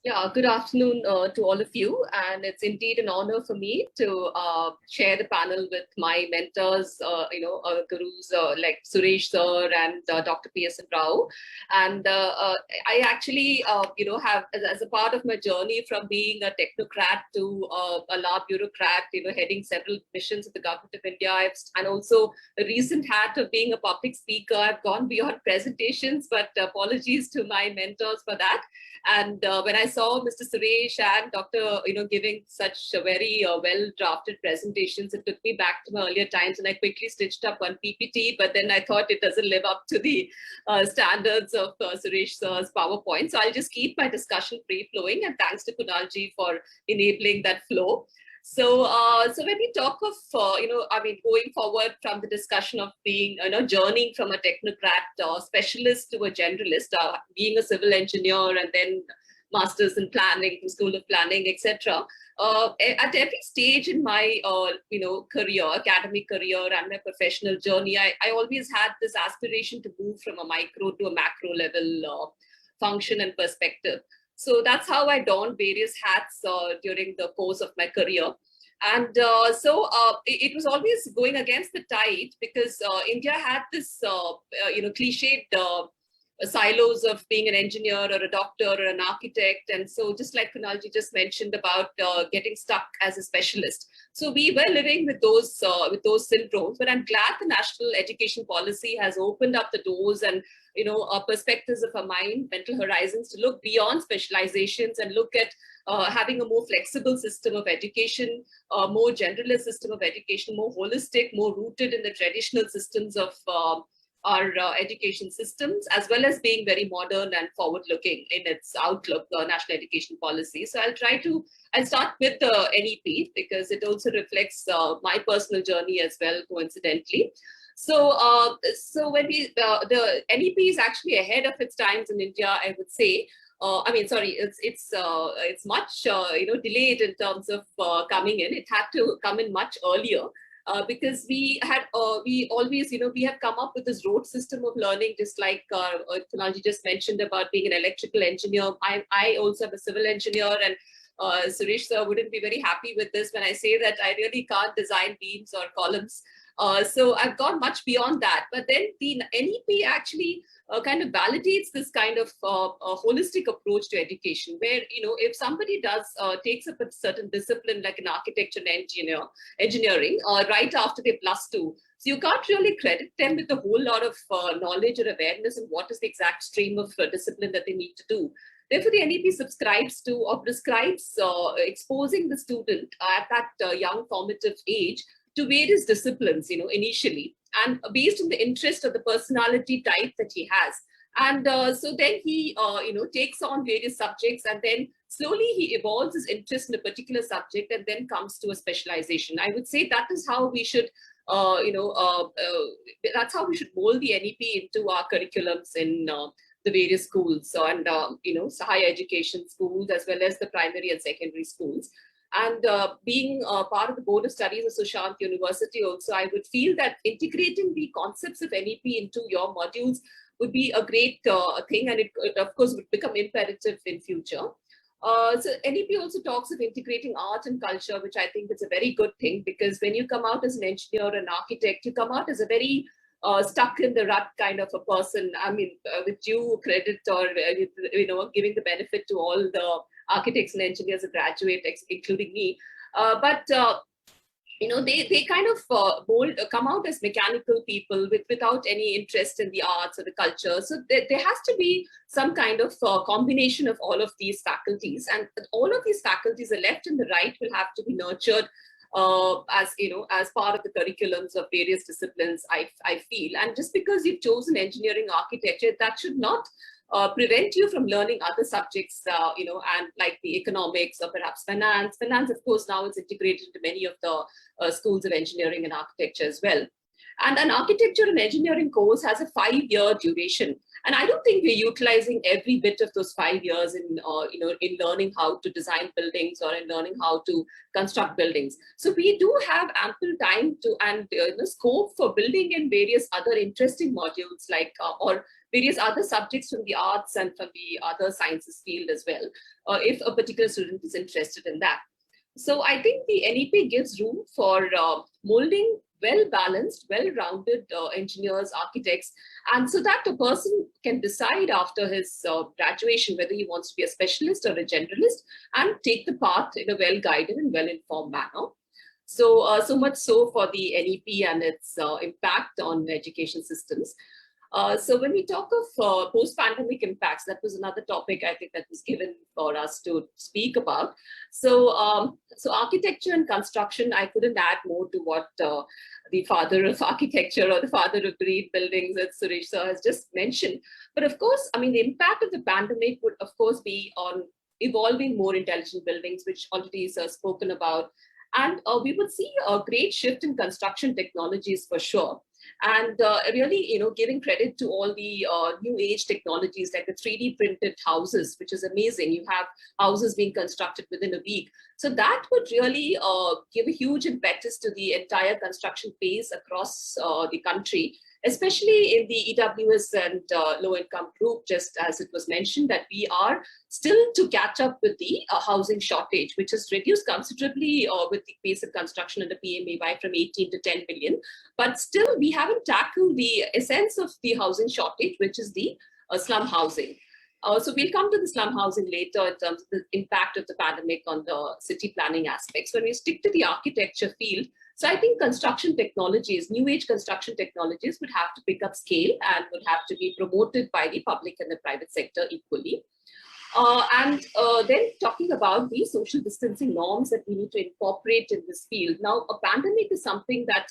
Yeah, good afternoon to all of you. And it's indeed an honor for me to share the panel with my mentors, gurus like Suresh sir and Dr. P.S. Rao. And I actually, have as a part of my journey from being a technocrat to a law bureaucrat, heading several missions of the government of India. And also the recent hat of being a public speaker. I've gone beyond presentations, but apologies to my mentors for that. And when I saw Mr. Suresh and Dr. Giving such a very well-drafted presentations, it took me back to my earlier times, and I quickly stitched up one PPT. But then I thought it doesn't live up to the standards of Suresh sir's PowerPoint, so I'll just keep my discussion free-flowing. And thanks to Kunalji for enabling that flow. So when we talk of, going forward from the discussion of being, journeying from a technocrat specialist to a generalist, being a civil engineer and then masters in planning, School of Planning, etc. At every stage in my, career, academic career and my professional journey, I always had this aspiration to move from a micro to a macro level function and perspective. So that's how I donned various hats during the course of my career. And it was always going against the tide because India had this, cliched silos of being an engineer or a doctor or an architect. And so just like Kunalji just mentioned about getting stuck as a specialist. So we were living with those syndromes, but I'm glad the national education policy has opened up the doors and perspectives of our mind, mental horizons to look beyond specializations and look at having a more flexible system of education, a more generalist system of education, more holistic, more rooted in the traditional systems of our education systems, as well as being very modern and forward-looking in its outlook, the national education policy. So I'll start with the NEP because it also reflects my personal journey as well, coincidentally. So when the NEP is actually ahead of its times in India, I would say. It's much delayed in terms of coming in. It had to come in much earlier. Because we always, we have come up with this road system of learning, just like Kunalji just mentioned about being an electrical engineer. I also am a civil engineer, and Suresh sir wouldn't be very happy with this when I say that I really can't design beams or columns. So I've gone much beyond that. But then the NEP actually kind of validates this kind of a holistic approach to education, where if somebody takes up a certain discipline like an architecture and engineering right after their +2, so you can't really credit them with a whole lot of knowledge or awareness in what is the exact stream of discipline that they need to do. Therefore, the NEP subscribes to or prescribes exposing the student at that young formative age to various disciplines, initially, and based on the interest of the personality type that he has. And so then he, takes on various subjects, and then slowly he evolves his interest in a particular subject and then comes to a specialization. I would say that is how we should, that's how we should mold the NEP into our curriculums in the various schools. So, and, higher education schools, as well as the primary and secondary schools. And being part of the Board of Studies of Sushant University also, I would feel that integrating the concepts of NEP into your modules would be a great thing, and it of course would become imperative in future. So NEP also talks of integrating art and culture, which I think is a very good thing, because when you come out as an engineer or an architect, you come out as a very stuck in the rut kind of a person. I mean, with due credit or, giving the benefit to all the architects and engineers who graduate, including me. They kind of come out as mechanical people without any interest in the arts or the culture. So there has to be some kind of combination of all of these faculties, and all of these faculties, the left and the right, will have to be nurtured as part of the curriculums of various disciplines, I feel. And just because you've chosen engineering architecture, that should not prevent you from learning other subjects, and like the economics or perhaps finance. Finance, of course, now is integrated into many of the schools of engineering and architecture as well. And an architecture and engineering course has a 5-year duration. And I don't think we're utilizing every bit of those 5 years in learning how to design buildings or in learning how to construct buildings. So we do have ample time to and scope for building in various other interesting modules, like or various other subjects from the arts and from the other sciences field as well, if a particular student is interested in that. So I think the NEP gives room for molding well-balanced, well-rounded engineers, architects, and so that a person can decide after his graduation whether he wants to be a specialist or a generalist and take the path in a well-guided and well-informed manner. So, so much so for the NEP and its impact on education systems. So when we talk of post-pandemic impacts, that was another topic I think that was given for us to speak about. So, so architecture and construction, I couldn't add more to what the father of architecture or the father of green buildings that Suresh sir has just mentioned. But of course, I mean, the impact of the pandemic would of course be on evolving more intelligent buildings, which already is spoken about. And we would see a great shift in construction technologies for sure. And really, you know, giving credit to all the new age technologies like the 3D printed houses, which is amazing. You have houses being constructed within a week. So that would really give a huge impetus to the entire construction phase across the country, especially in the EWS and low-income group, just as it was mentioned, that we are still to catch up with the housing shortage, which has reduced considerably with the pace of construction under PMAY from 18 to 10 million. But still, we haven't tackled the essence of the housing shortage, which is the slum housing. So we'll come to the slum housing later in terms of the impact of the pandemic on the city planning aspects. When we stick to the architecture field, so I think construction technologies, new age construction technologies would have to pick up scale and would have to be promoted by the public and the private sector equally. And then talking about the social distancing norms that we need to incorporate in this field. Now, a pandemic is something that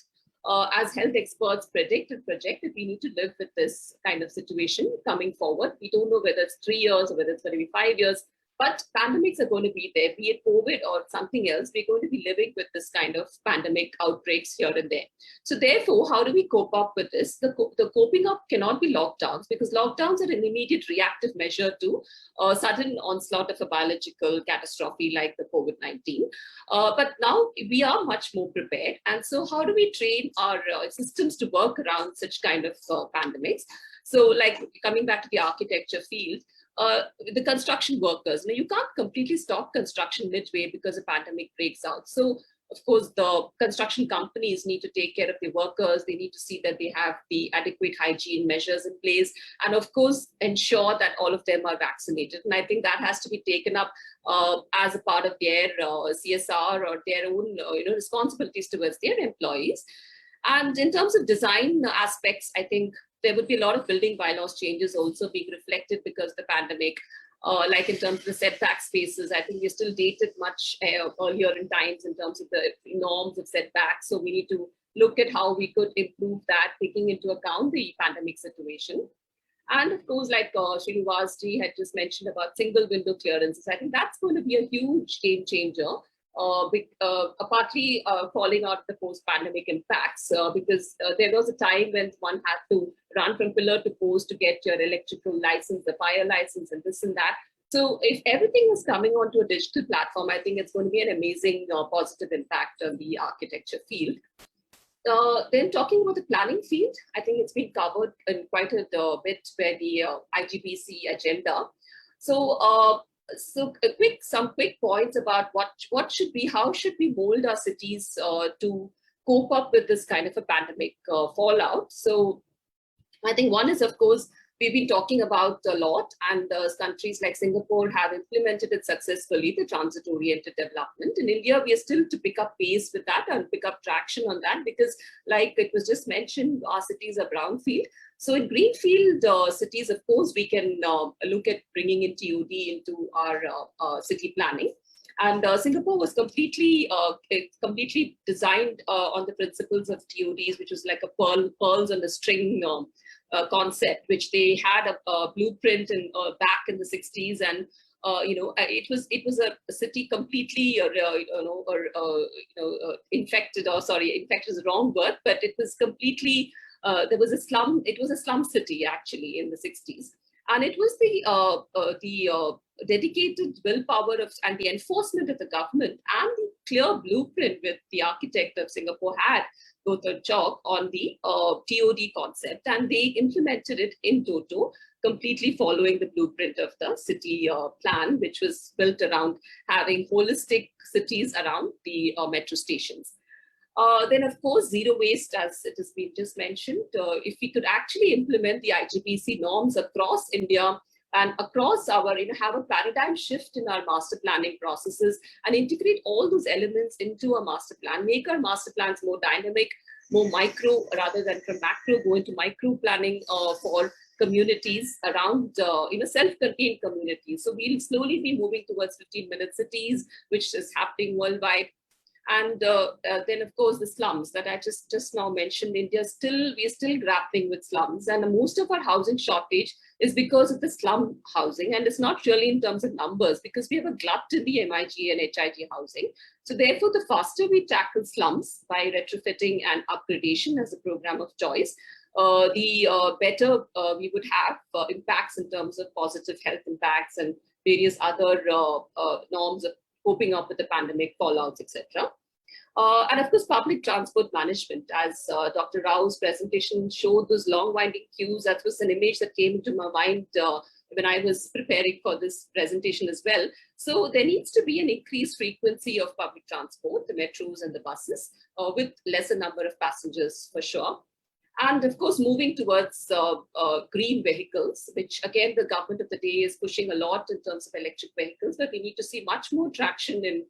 as health experts predict and project that we need to live with this kind of situation coming forward. We don't know whether it's 3 years or whether it's going to be 5 years, but pandemics are going to be there, be it COVID or something else. We're going to be living with this kind of pandemic outbreaks here and there. So therefore, how do we cope up with this? The coping up cannot be lockdowns, because lockdowns are an immediate reactive measure to a sudden onslaught of a biological catastrophe like the COVID-19. But now we are much more prepared. And so how do we train our systems to work around such kind of pandemics? So like coming back to the architecture field, the construction workers, you can't completely stop construction midway because a pandemic breaks out. So of course, the construction companies need to take care of the workers. They need to see that they have the adequate hygiene measures in place, and of course, ensure that all of them are vaccinated. And I think that has to be taken up as a part of their CSR or their own responsibilities towards their employees. And in terms of design aspects, I think there would be a lot of building bylaws changes also being reflected because of the pandemic. Like in terms of the setback spaces, I think we're still dated much earlier in times in terms of the norms of setbacks. So we need to look at how we could improve that, taking into account the pandemic situation. And of course, like Srinivas ji had just mentioned about single window clearances, I think that's going to be a huge game changer. Partly falling out of the post-pandemic impacts, because there was a time when one had to run from pillar to post to get your electrical license, the fire license, and this and that. So if everything is coming onto a digital platform, I think it's going to be an amazing positive impact on the architecture field. Then talking about the planning field, I think it's been covered in quite a bit by the IGBC agenda. So some quick points about what should be, how should we mold our cities to cope up with this kind of a pandemic fallout. So I think one is, of course, we've been talking about a lot, and countries like Singapore have implemented it successfully, the transit-oriented development. In India, we are still to pick up pace with that and pick up traction on that, because like it was just mentioned, our cities are brownfield. So in greenfield cities, of course, we can look at bringing in TOD into our city planning. And Singapore was completely designed on the principles of TODs, which was like a pearls on a string concept, which they had a blueprint back in the 60s, and it was a city completely infected, or sorry, infected is the wrong word, but it was completely there was a slum. It was a slum city actually in the 60s, and it was the dedicated willpower of and the enforcement of the government and the clear blueprint with the architect of Singapore had, Gothard Chok, on the TOD concept, and they implemented it in toto, completely following the blueprint of the city plan, which was built around having holistic cities around the metro stations. Then, of course, zero waste, as it has been just mentioned. If we could actually implement the IGBC norms across India and across our, have a paradigm shift in our master planning processes and integrate all those elements into a master plan, make our master plans more dynamic, more micro rather than from macro, go into micro planning for communities around, self-contained communities. So we'll slowly be moving towards 15-minute cities, which is happening worldwide. And then, of course, the slums that I just now mentioned. We're still grappling with slums, and most of our housing shortage is because of the slum housing, and it's not really in terms of numbers, because we have a glut in the MIG and HIG housing. So therefore, the faster we tackle slums by retrofitting and upgradation as a program of choice, the better we would have impacts in terms of positive health impacts and various other norms of coping up with the pandemic fallouts, etc. And of course, public transport management, as Dr. Rao's presentation showed, those long winding queues. That was an image that came into my mind when I was preparing for this presentation as well. So there needs to be an increased frequency of public transport, the metros and the buses, with lesser number of passengers for sure. And of course, moving towards green vehicles, which again, the government of the day is pushing a lot in terms of electric vehicles, but we need to see much more traction in,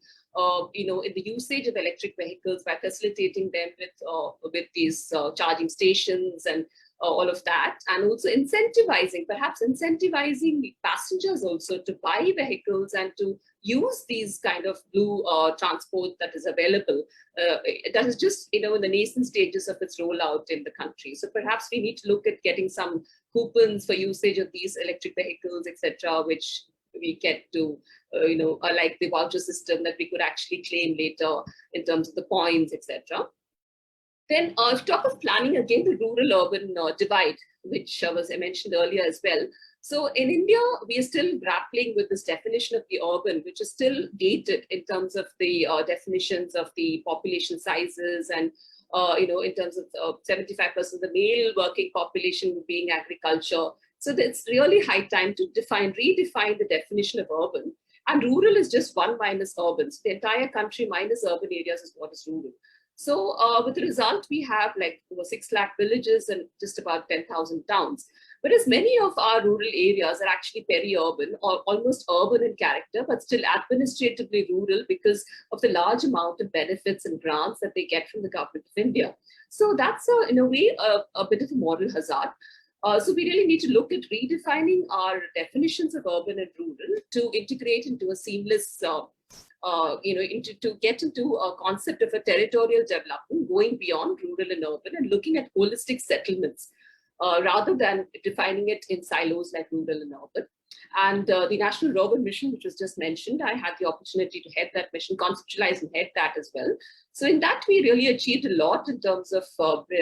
in the usage of electric vehicles by facilitating them with these charging stations and all of that, and also perhaps incentivizing passengers also to buy vehicles and to use these kind of blue transport that is available. That is just, in the nascent stages of its rollout in the country. So perhaps we need to look at getting some coupons for usage of these electric vehicles, etc., which we get to, like the voucher system that we could actually claim later in terms of the points, etc. Then if talk of planning, again, the rural-urban divide, which was mentioned earlier as well. So in India, we are still grappling with this definition of the urban, which is still dated in terms of the definitions of the population sizes and, in terms of 75% of the male working population being agriculture. So it's really high time to redefine the definition of urban. And rural is just one minus urban. So the entire country minus urban areas is what is rural. So with the result, we have like over 6 lakh villages and just about 10,000 towns. Whereas many of our rural areas are actually peri-urban or almost urban in character, but still administratively rural because of the large amount of benefits and grants that they get from the government of India. So that's, in a way, a bit of a moral hazard. So we really need to look at redefining our definitions of urban and rural to integrate into a seamless to get into a concept of a territorial development going beyond rural and urban and looking at holistic settlements rather than defining it in silos like rural and urban. And the National Urban Mission, which was just mentioned, I had the opportunity to head that mission, conceptualize and head that as well. So in that, we really achieved a lot in terms of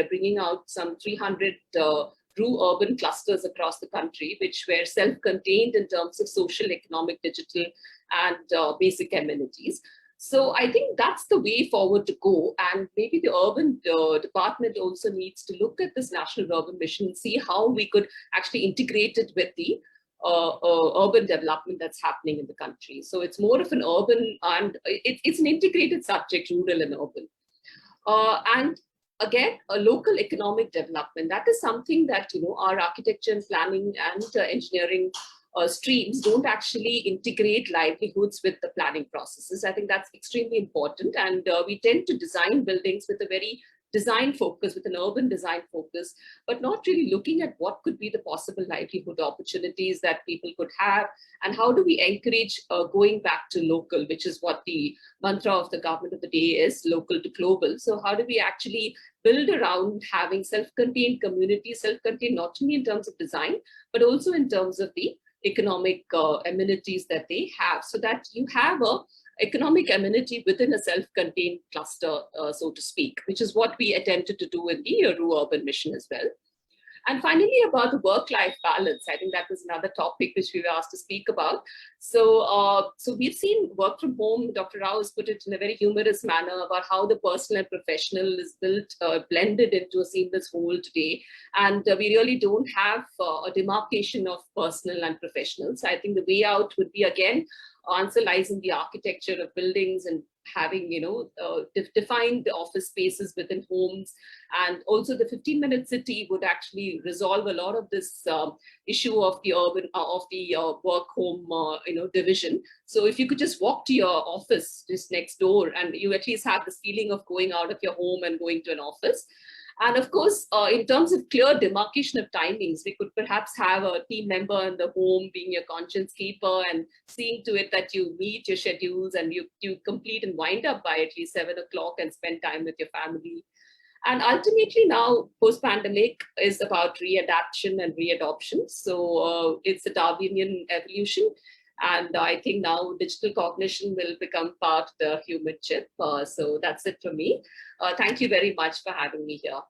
bringing out some 300 urban clusters across the country, which were self-contained in terms of social, economic, digital, and basic amenities. So I think that's the way forward to go. And maybe the urban department also needs to look at this National Urban Mission and see how we could actually integrate it with the urban development that's happening in the country. So it's more of an urban, and it's an integrated subject, rural and urban. And again, a local economic development, that is something that, our architecture and planning and engineering streams don't actually integrate livelihoods with the planning processes. I think that's extremely important. And we tend to design buildings with a very design focus, with an urban design focus, but not really looking at what could be the possible livelihood opportunities that people could have, and how do we encourage going back to local, which is what the mantra of the government of the day is, local to global. So how do we actually build around having self-contained communities, self-contained not only in terms of design, but also in terms of the economic amenities that they have, so that you have a economic amenity within a self-contained cluster, so to speak, which is what we attempted to do in the rural urban mission as well. And finally, about the work-life balance, I think that was another topic which we were asked to speak about. So we've seen work from home. Dr. Rao has put it in a very humorous manner about how the personal and professional is built, blended into a seamless whole today. And we really don't have a demarcation of personal and professional. So I think the way out would be, again, answer lies in the architecture of buildings and having, defined office spaces within homes. And also the 15-minute city would actually resolve a lot of this issue of the urban, of the work home, division. So if you could just walk to your office just next door, and you at least have this feeling of going out of your home and going to an office. And of course, in terms of clear demarcation of timings, we could perhaps have a team member in the home being your conscience keeper and seeing to it that you meet your schedules and you complete and wind up by at least 7 o'clock and spend time with your family. And ultimately now, post-pandemic is about readaptation and readoption. So it's a Darwinian evolution. And I think now digital cognition will become part of the human chip. So that's it for me. Thank you very much for having me here.